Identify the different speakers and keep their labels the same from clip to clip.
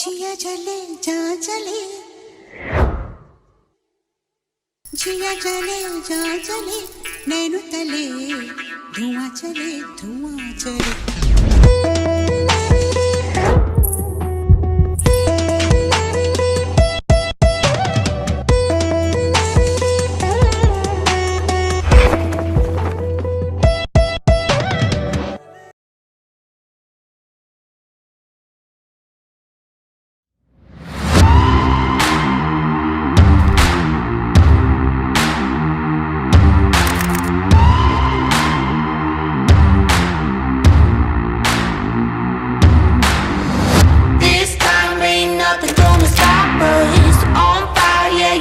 Speaker 1: जिया चले जा चले जिया चले जा चले नैनु तले धुआं चले धुआं चले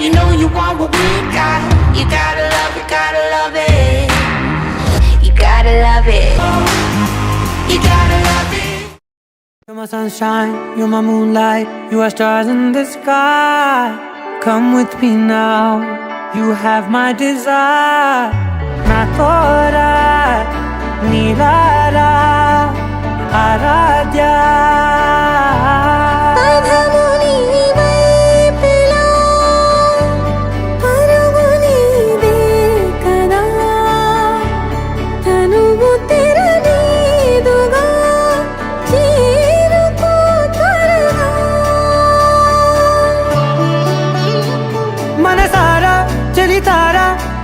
Speaker 1: You know you want what we got. You gotta love it, gotta love it. You gotta love it. You gotta love it.
Speaker 2: You're my sunshine, you're my moonlight. You are stars in the sky. Come with me now. You have my desire. Na tora, nilara, aradya.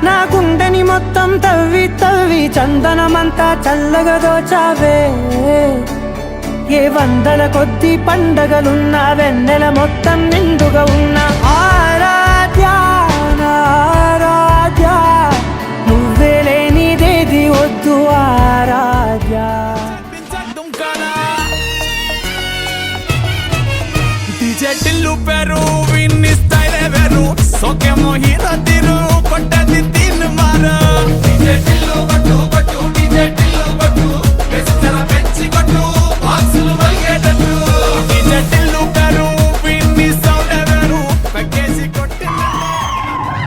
Speaker 2: నా గుండెని మొత్తం తవ్వి తవ్వి చందనమంతా చల్లగా దోచావే ఏ వందల కొద్ది పండగలున్న వెన్నెల మొత్తం నిండుగా ఉన్న ఆరాధ్య ఆరాధ్య నువ్వే లేనిదేది వద్దు ఆరాధ్య
Speaker 3: DJ Tillu Peru, Vinny Style Veru, so que